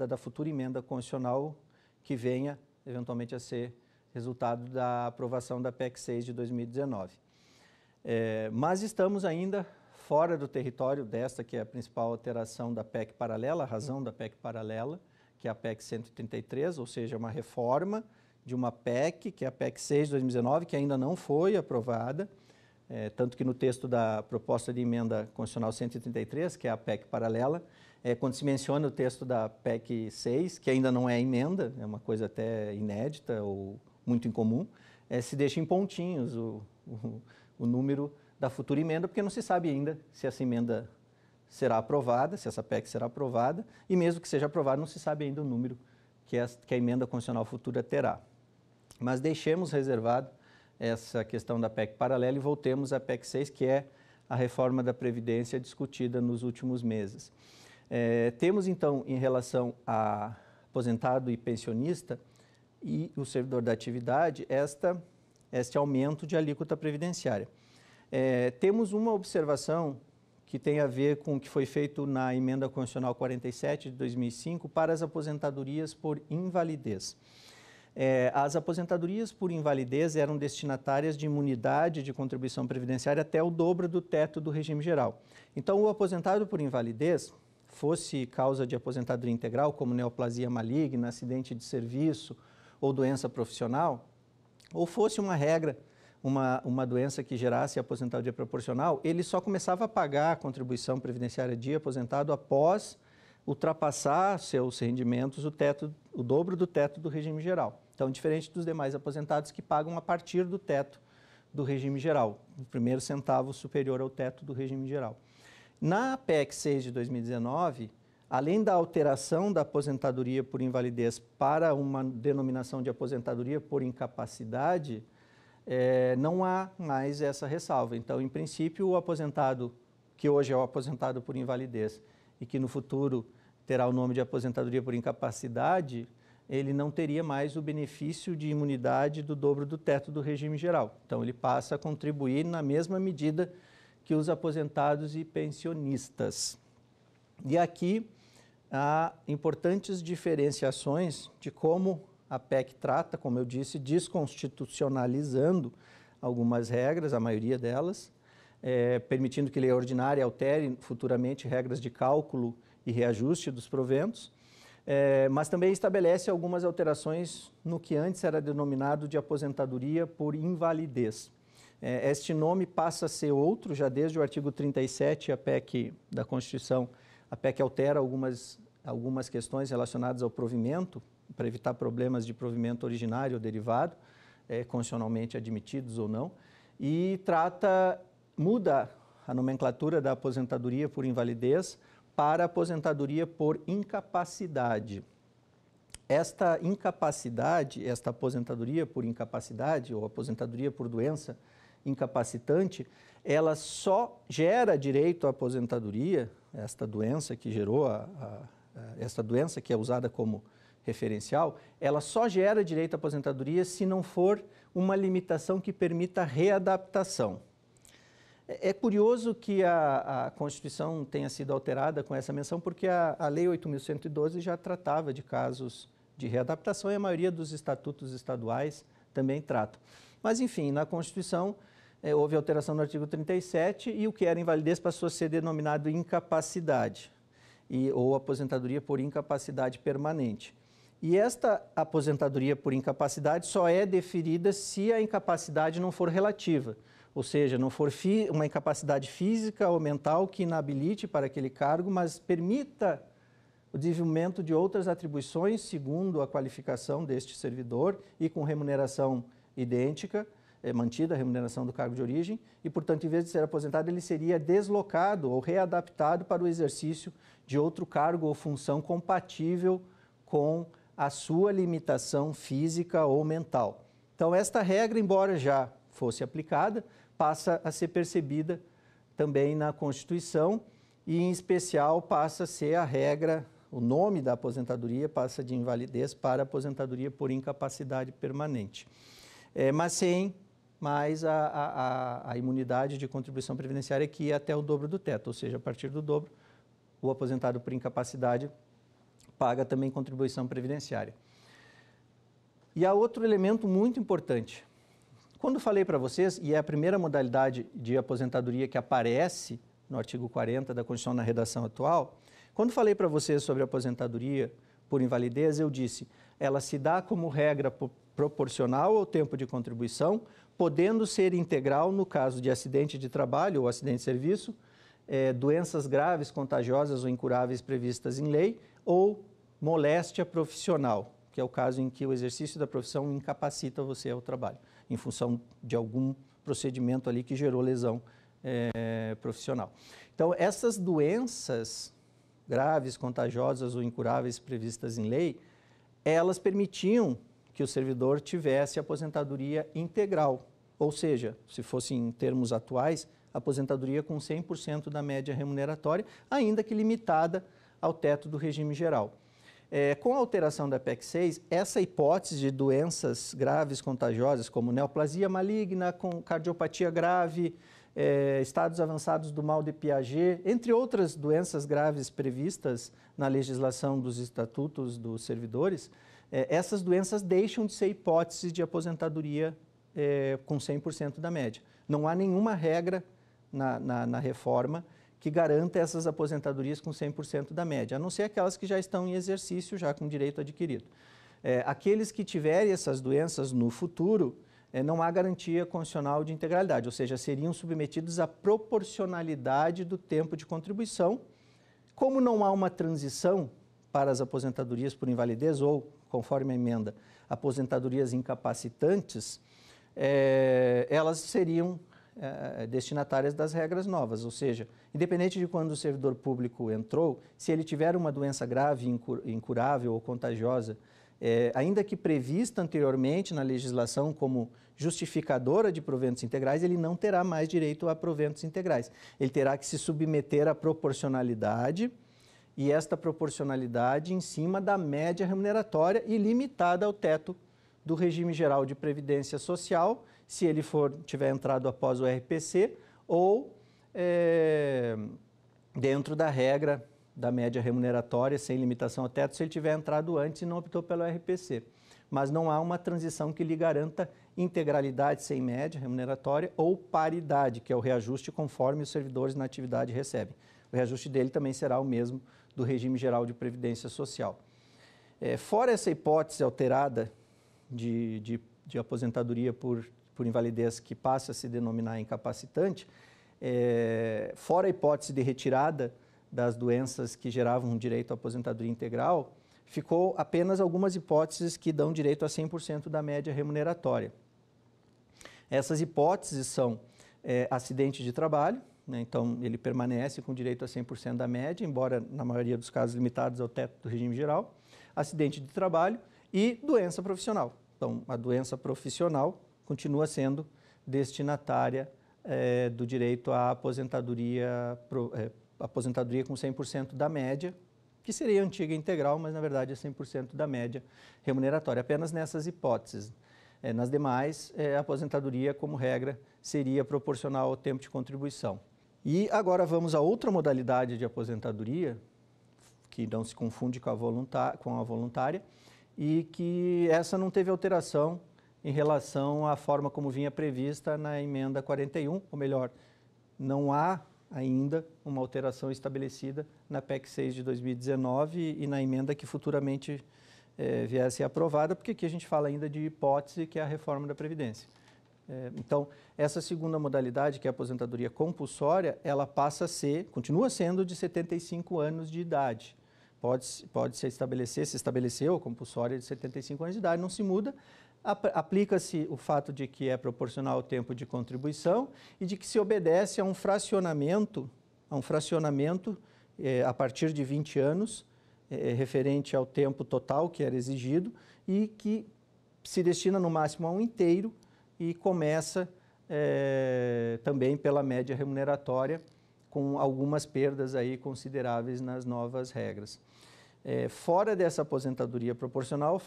da futura emenda constitucional que venha eventualmente a ser resultado da aprovação da PEC 6 de 2019. Mas estamos ainda fora do território desta, que é a principal alteração da PEC paralela, a razão da PEC paralela, que é a PEC 133, ou seja, uma reforma de uma PEC, que é a PEC 6 de 2019, que ainda não foi aprovada, tanto que no texto da proposta de emenda constitucional 133, que é a PEC paralela, quando se menciona o texto da PEC 6, que ainda não é emenda, é uma coisa até inédita ou muito incomum, se deixa em pontinhos o número da futura emenda, porque não se sabe ainda se essa emenda será aprovada, se essa PEC será aprovada, e mesmo que seja aprovada, não se sabe ainda o número que a emenda constitucional futura terá. Mas deixemos reservado essa questão da PEC paralela e voltemos à PEC 6, que é a reforma da Previdência discutida nos últimos meses. Temos, então, em relação a aposentado e pensionista e o servidor da atividade, este aumento de alíquota previdenciária. Temos uma observação que tem a ver com o que foi feito na Emenda Constitucional 47 de 2005 para as aposentadorias por invalidez. As aposentadorias por invalidez eram destinatárias de imunidade de contribuição previdenciária até o dobro do teto do regime geral. Então, o aposentado por invalidez, fosse causa de aposentadoria integral, como neoplasia maligna, acidente de serviço ou doença profissional, ou fosse uma regra, uma doença que gerasse aposentadoria proporcional, ele só começava a pagar a contribuição previdenciária de aposentado após ultrapassar seus rendimentos o dobro do teto do regime geral. Então, diferente dos demais aposentados que pagam a partir do teto do regime geral, o primeiro centavo superior ao teto do regime geral. Na PEC 6 de 2019, além da alteração da aposentadoria por invalidez para uma denominação de aposentadoria por incapacidade, não há mais essa ressalva. Então, em princípio, o aposentado, que hoje é o aposentado por invalidez e que no futuro terá o nome de aposentadoria por incapacidade, ele não teria mais o benefício de imunidade do dobro do teto do regime geral. Então, ele passa a contribuir na mesma medida que os aposentados e pensionistas. E aqui há importantes diferenciações de como a PEC trata, como eu disse, desconstitucionalizando algumas regras, a maioria delas, permitindo que lei ordinária altere futuramente regras de cálculo e reajuste dos proventos, mas também estabelece algumas alterações no que antes era denominado de aposentadoria por invalidez. Este nome passa a ser outro, já desde o artigo 37, a PEC da Constituição, a PEC altera algumas questões relacionadas ao provimento, para evitar problemas de provimento originário ou derivado, constitucionalmente admitidos ou não, e muda a nomenclatura da aposentadoria por invalidez para aposentadoria por incapacidade. Esta aposentadoria por incapacidade ou aposentadoria por doença incapacitante, ela só gera direito à aposentadoria, esta doença que gerou, esta doença que é usada como referencial, ela só gera direito à aposentadoria se não for uma limitação que permita readaptação. É curioso que a Constituição tenha sido alterada com essa menção, porque a Lei 8.112 já tratava de casos de readaptação e a maioria dos estatutos estaduais também tratam. Mas, enfim, na Constituição houve alteração no artigo 37 e o que era invalidez passou a ser denominado incapacidade ou aposentadoria por incapacidade permanente. E esta aposentadoria por incapacidade só é deferida se a incapacidade não for relativa. ou seja, não for uma incapacidade física ou mental que inabilite para aquele cargo, mas permita o desenvolvimento de outras atribuições segundo a qualificação deste servidor e com remuneração idêntica, mantida a remuneração do cargo de origem, e, portanto, em vez de ser aposentado, ele seria deslocado ou readaptado para o exercício de outro cargo ou função compatível com a sua limitação física ou mental. Então, esta regra, embora já fosse aplicada, passa a ser percebida também na Constituição e, em especial, passa a ser a regra, o nome da aposentadoria passa de invalidez para aposentadoria por incapacidade permanente. Mas sem mais a imunidade de contribuição previdenciária que ia até o dobro do teto, ou seja, a partir do dobro, o aposentado por incapacidade paga também contribuição previdenciária. E há outro elemento muito importante. Quando falei para vocês, e é a primeira modalidade de aposentadoria que aparece no artigo 40 da Constituição na redação atual, quando falei para vocês sobre a aposentadoria por invalidez, eu disse, ela se dá como regra proporcional ao tempo de contribuição, podendo ser integral no caso de acidente de trabalho ou acidente de serviço, doenças graves, contagiosas ou incuráveis previstas em lei, ou moléstia profissional, que é o caso em que o exercício da profissão incapacita você ao trabalho, em função de algum procedimento ali que gerou lesão profissional. Então, essas doenças graves, contagiosas ou incuráveis previstas em lei, elas permitiam que o servidor tivesse aposentadoria integral, ou seja, se fosse em termos atuais, aposentadoria com 100% da média remuneratória, ainda que limitada ao teto do regime geral. Com a alteração da PEC 6, essa hipótese de doenças graves contagiosas, como neoplasia maligna, com cardiopatia grave, estados avançados do mal de Piaget, entre outras doenças graves previstas na legislação dos estatutos dos servidores, essas doenças deixam de ser hipóteses de aposentadoria com 100% da média. Não há nenhuma regra na reforma que garanta essas aposentadorias com 100% da média, a não ser aquelas que já estão em exercício, já com direito adquirido. Aqueles que tiverem essas doenças no futuro, não há garantia constitucional de integralidade, ou seja, seriam submetidos à proporcionalidade do tempo de contribuição. Como não há uma transição para as aposentadorias por invalidez ou, conforme a emenda, aposentadorias incapacitantes, elas seriam destinatárias das regras novas, ou seja, independente de quando o servidor público entrou, se ele tiver uma doença grave, incurável ou contagiosa, ainda que prevista anteriormente na legislação como justificadora de proventos integrais, ele não terá mais direito a proventos integrais. Ele terá que se submeter à proporcionalidade, e esta proporcionalidade em cima da média remuneratória e limitada ao teto do regime geral de previdência social, se ele tiver entrado após o RPC, ou dentro da regra da média remuneratória, sem limitação ao teto, se ele tiver entrado antes e não optou pelo RPC. Mas não há uma transição que lhe garanta integralidade sem média remuneratória ou paridade, que é o reajuste conforme os servidores na atividade recebem. O reajuste dele também será o mesmo do regime geral de previdência social. Fora essa hipótese alterada de aposentadoria por invalidez que passa a se denominar incapacitante, fora a hipótese de retirada das doenças que geravam direito à aposentadoria integral, ficou apenas algumas hipóteses que dão direito a 100% da média remuneratória. Essas hipóteses são acidente de trabalho, né, então ele permanece com direito a 100% da média, embora na maioria dos casos limitados ao teto do regime geral, acidente de trabalho e doença profissional. Então, a doença profissional continua sendo destinatária do direito à aposentadoria com 100% da média, que seria a antiga integral, mas na verdade é 100% da média remuneratória, apenas nessas hipóteses. Nas demais, a aposentadoria, como regra, seria proporcional ao tempo de contribuição. E agora vamos a outra modalidade de aposentadoria, que não se confunde com a voluntária, e que essa não teve alteração em relação à forma como vinha prevista na emenda 41, ou melhor, não há ainda uma alteração estabelecida na PEC 6 de 2019 e na emenda que futuramente viesse aprovada, porque aqui a gente fala ainda de hipótese, que é a reforma da Previdência. Então, essa segunda modalidade, que é a aposentadoria compulsória, ela passa a ser, continua sendo de 75 anos de idade. Pode se estabeleceu a compulsória de 75 anos de idade, não se muda. Aplica-se o fato de que é proporcional ao tempo de contribuição e de que se obedece a um fracionamento a partir de 20 anos, referente ao tempo total que era exigido e que se destina no máximo a um inteiro e começa também pela média remuneratória, com algumas perdas aí consideráveis nas novas regras. Fora dessa aposentadoria proporcional,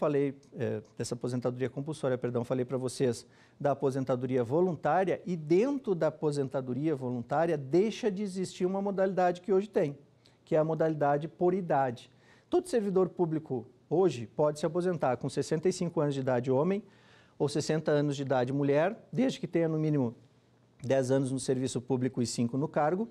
dessa aposentadoria compulsória, falei para vocês da aposentadoria voluntária, e dentro da aposentadoria voluntária deixa de existir uma modalidade que hoje tem, que é a modalidade por idade. Todo servidor público hoje pode se aposentar com 65 anos de idade homem ou 60 anos de idade mulher, desde que tenha no mínimo 10 anos no serviço público e 5 no cargo,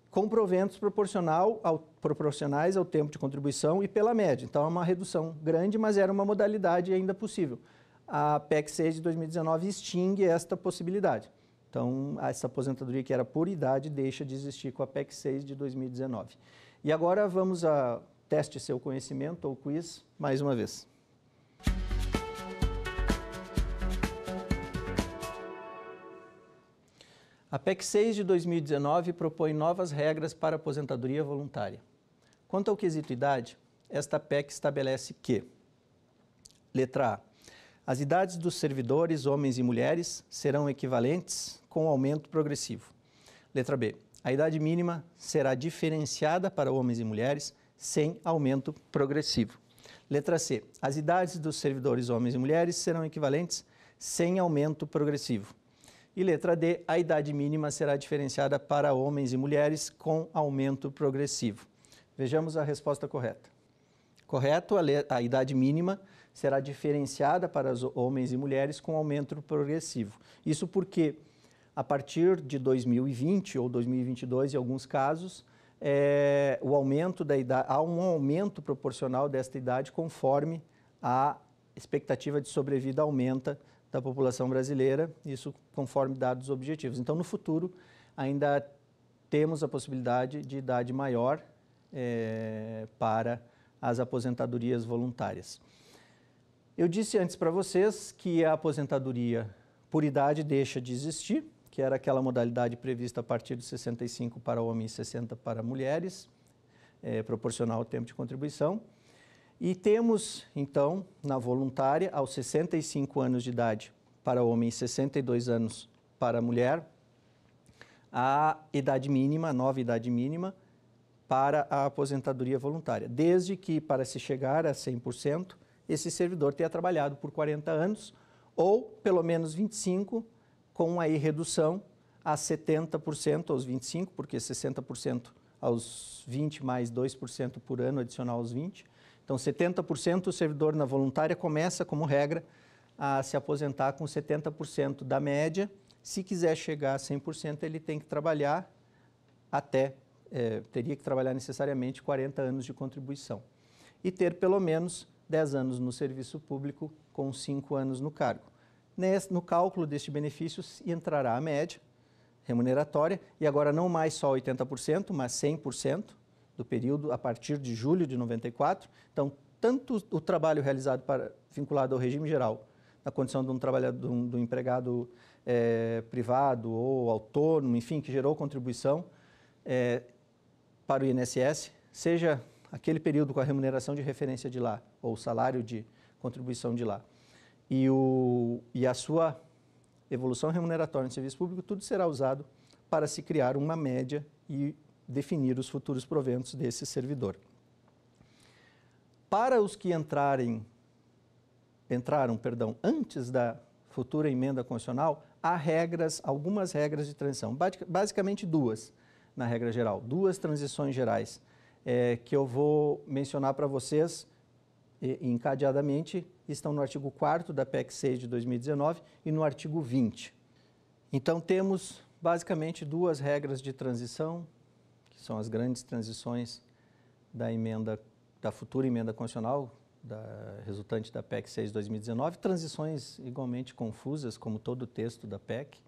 com proventos proporcionais ao tempo de contribuição e pela média. Então, é uma redução grande, mas era uma modalidade ainda possível. A PEC 6 de 2019 extingue esta possibilidade. Então, essa aposentadoria que era por idade deixa de existir com a PEC 6 de 2019. E agora vamos a teste seu conhecimento, ou quiz, mais uma vez. A PEC 6 de 2019 propõe novas regras para a aposentadoria voluntária. Quanto ao quesito idade, esta PEC estabelece que: letra A. As idades dos servidores, homens e mulheres, serão equivalentes com aumento progressivo. Letra B. A idade mínima será diferenciada para homens e mulheres sem aumento progressivo. Letra C. As idades dos servidores, homens e mulheres, serão equivalentes sem aumento progressivo. E letra D, a idade mínima será diferenciada para homens e mulheres com aumento progressivo. Vejamos a resposta correta. Correto, a idade mínima será diferenciada para os homens e mulheres com aumento progressivo. Isso porque, a partir de 2020 ou 2022, em alguns casos, o aumento da idade, há um aumento proporcional desta idade conforme a expectativa de sobrevida aumenta da população brasileira, isso conforme dados objetivos. Então, no futuro, ainda temos a possibilidade de idade maior para as aposentadorias voluntárias. Eu disse antes para vocês que a aposentadoria por idade deixa de existir, que era aquela modalidade prevista a partir de 65 para homens e 60 para mulheres, proporcional ao tempo de contribuição. E temos, então, na voluntária, aos 65 anos de idade para homem e 62 anos para mulher, a idade mínima, a nova idade mínima para a aposentadoria voluntária, desde que, para se chegar a 100%, esse servidor tenha trabalhado por 40 anos ou pelo menos 25, com aí redução a 70% aos 25, porque 60% aos 20 mais 2% por ano adicional aos 20. Então, 70% o servidor na voluntária começa, como regra, a se aposentar com 70% da média. Se quiser chegar a 100%, ele tem que trabalhar teria que trabalhar necessariamente 40 anos de contribuição. E ter pelo menos 10 anos no serviço público com 5 anos no cargo. No cálculo deste benefício entrará a média remuneratória, e agora não mais só 80%, mas 100%. Do período a partir de julho de 94. Então, tanto o trabalho realizado vinculado ao regime geral, na condição de um trabalhador, de um empregado privado ou autônomo, enfim, que gerou contribuição para o INSS, seja aquele período com a remuneração de referência de lá, ou o salário de contribuição de lá, e a sua evolução remuneratória no serviço público, tudo será usado para se criar uma média e definir os futuros proventos desse servidor. Para os que entraram, antes da futura emenda constitucional, há algumas regras de transição, basicamente duas, na regra geral, duas transições gerais, que eu vou mencionar para vocês encadeadamente, estão no artigo 4º da PEC 6 de 2019 e no artigo 20. Então, temos basicamente duas regras de transição, que são as grandes transições da futura emenda constitucional, resultante da PEC 6 de 2019, transições igualmente confusas, como todo o texto da PEC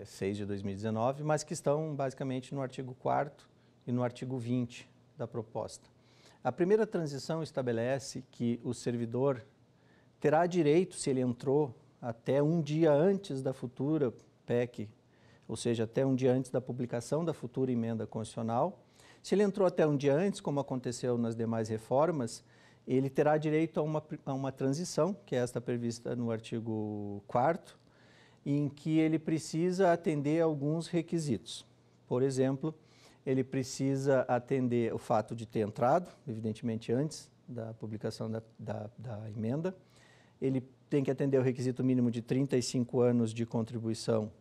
6 de 2019, mas que estão basicamente no artigo 4º e no artigo 20 da proposta. A primeira transição estabelece que o servidor terá direito, se ele entrou até um dia antes da futura PEC, ou seja, até um dia antes da publicação da futura emenda constitucional. Se ele entrou até um dia antes, como aconteceu nas demais reformas, ele terá direito a uma transição, que é esta prevista no artigo 4º, em que ele precisa atender alguns requisitos. Por exemplo, ele precisa atender o fato de ter entrado, evidentemente antes da publicação da emenda. Ele tem que atender o requisito mínimo de 35 anos de contribuição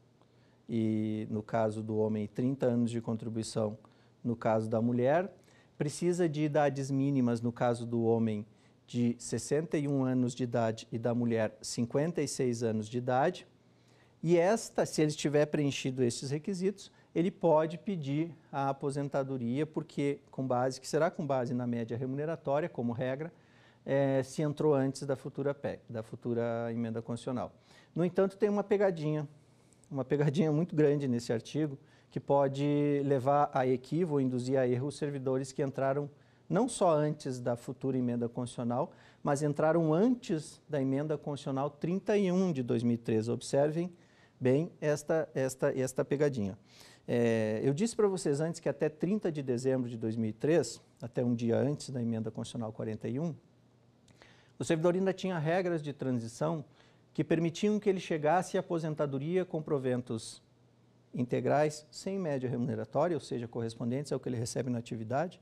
e, no caso do homem, 30 anos de contribuição no caso da mulher. Precisa de idades mínimas, no caso do homem, de 61 anos de idade e da mulher 56 anos de idade. E se ele tiver preenchido esses requisitos, ele pode pedir a aposentadoria, porque que será com base na média remuneratória, como regra, se entrou antes da futura PEC, da futura emenda constitucional. No entanto, tem uma pegadinha muito grande nesse artigo, que pode levar a equívoco, induzir a erro os servidores que entraram não só antes da futura emenda constitucional, mas entraram antes da emenda constitucional 31 de 2013. Observem bem esta pegadinha. Eu disse para vocês antes que até 30 de dezembro de 2003, até um dia antes da emenda constitucional 41, o servidor ainda tinha regras de transição que permitiam que ele chegasse à aposentadoria com proventos integrais sem média remuneratória, ou seja, correspondentes ao que ele recebe na atividade,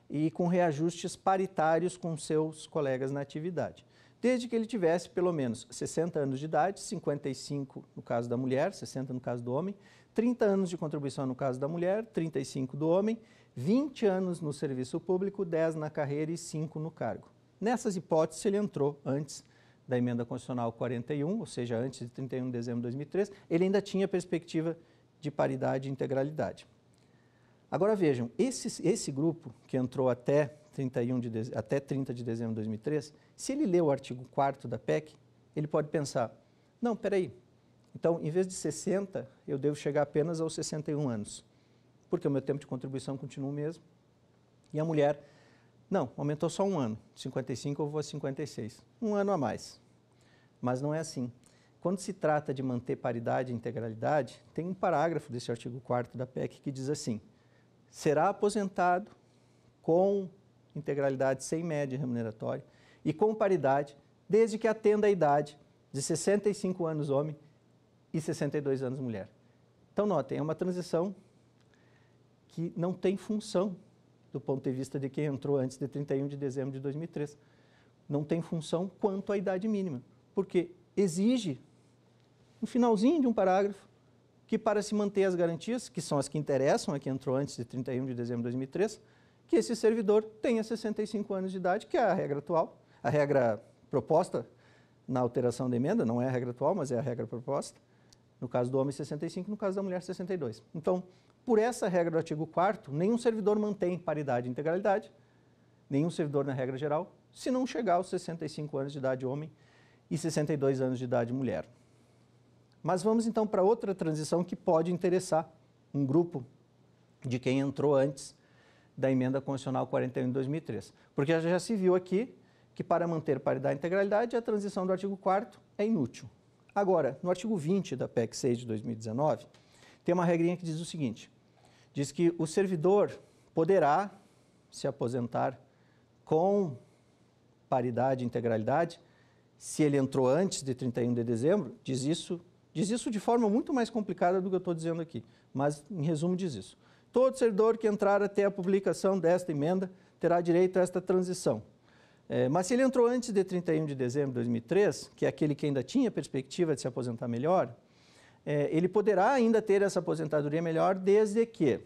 e com reajustes paritários com seus colegas na atividade, desde que ele tivesse pelo menos 60 anos de idade, 55 no caso da mulher, 60 no caso do homem, 30 anos de contribuição no caso da mulher, 35 do homem, 20 anos no serviço público, 10 na carreira e 5 no cargo. Nessas hipóteses, ele entrou antes da emenda constitucional 41, ou seja, antes de 31 de dezembro de 2003, ele ainda tinha perspectiva de paridade e integralidade. Agora vejam, esse grupo que entrou até 30 de dezembro de 2003, se ele lê o artigo 4º da PEC, ele pode pensar, não, peraí, então em vez de 60, eu devo chegar apenas aos 61 anos, porque o meu tempo de contribuição continua o mesmo. E a mulher, não, aumentou só um ano, de 55 eu vou a 56, um ano a mais. Mas não é assim. Quando se trata de manter paridade e integralidade, tem um parágrafo desse artigo 4º da PEC que diz assim, será aposentado com integralidade sem média remuneratória e com paridade, desde que atenda a idade de 65 anos homem e 62 anos mulher. Então, notem, é uma transição que não tem função do ponto de vista de quem entrou antes de 31 de dezembro de 2003. Não tem função quanto à idade mínima, porque exige, no finalzinho de um parágrafo, que para se manter as garantias, que são as que interessam a quem entrou antes de 31 de dezembro de 2003, que esse servidor tenha 65 anos de idade, que é a regra atual, a regra proposta na alteração da emenda, não é a regra atual, mas é a regra proposta, no caso do homem 65, no caso da mulher 62. Então, por essa regra do artigo 4º, nenhum servidor mantém paridade e integralidade, nenhum servidor na regra geral, se não chegar aos 65 anos de idade homem e 62 anos de idade mulher. Mas vamos então para outra transição que pode interessar um grupo de quem entrou antes da emenda constitucional 41 de 2003. Porque já se viu aqui que para manter paridade e integralidade, a transição do artigo 4º é inútil. Agora, no artigo 20 da PEC 6 de 2019, tem uma regrinha que diz o seguinte, diz que o servidor poderá se aposentar com paridade e integralidade se ele entrou antes de 31 de dezembro, diz isso de forma muito mais complicada do que eu estou dizendo aqui, mas em resumo diz isso. Todo servidor que entrar até a publicação desta emenda terá direito a esta transição. Mas se ele entrou antes de 31 de dezembro de 2003, que é aquele que ainda tinha perspectiva de se aposentar melhor, ele poderá ainda ter essa aposentadoria melhor desde que,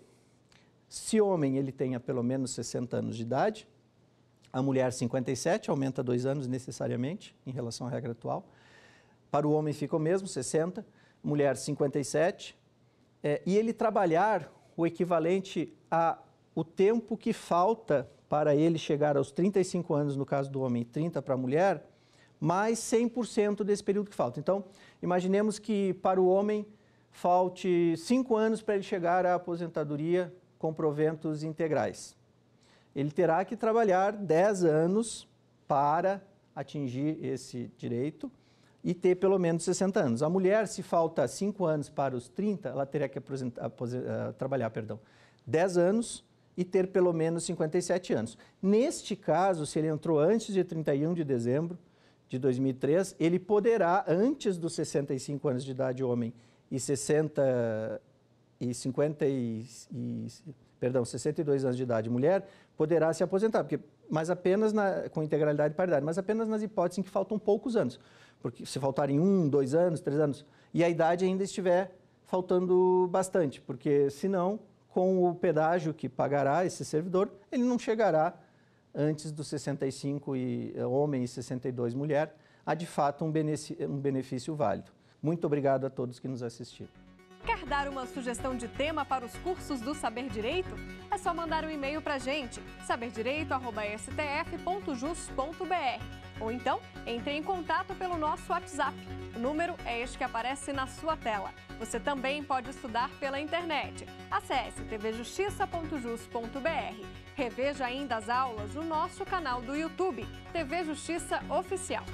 se homem ele tenha pelo menos 60 anos de idade, a mulher 57, aumenta 2 anos necessariamente em relação à regra atual, para o homem fica o mesmo, 60, mulher 57, e ele trabalhar o equivalente a o tempo que falta para ele chegar aos 35 anos, no caso do homem, 30 para a mulher, mais 100% desse período que falta. Então, imaginemos que para o homem falte 5 anos para ele chegar à aposentadoria com proventos integrais. Ele terá que trabalhar 10 anos para atingir esse direito e ter pelo menos 60 anos. A mulher, se falta 5 anos para os 30, ela terá que trabalhar 10 anos e ter pelo menos 57 anos. Neste caso, se ele entrou antes de 31 de dezembro de 2003, ele poderá, antes dos 65 anos de idade homem e 62 anos de idade mulher, poderá se aposentar, mas apenas com integralidade e paridade, mas apenas nas hipóteses em que faltam poucos anos. Porque se faltarem 1, 2 anos, 3 anos, e a idade ainda estiver faltando bastante, porque senão, com o pedágio que pagará esse servidor, ele não chegará antes dos 65 homem e 62 mulher, a de fato um benefício válido. Muito obrigado a todos que nos assistiram. Quer dar uma sugestão de tema para os cursos do Saber Direito? É só mandar um e-mail para a gente, saberdireito@stf.jus.br. Ou então, entre em contato pelo nosso WhatsApp. O número é este que aparece na sua tela. Você também pode estudar pela internet. Acesse tvjustiça.jus.br. Reveja ainda as aulas no nosso canal do YouTube, TV Justiça Oficial.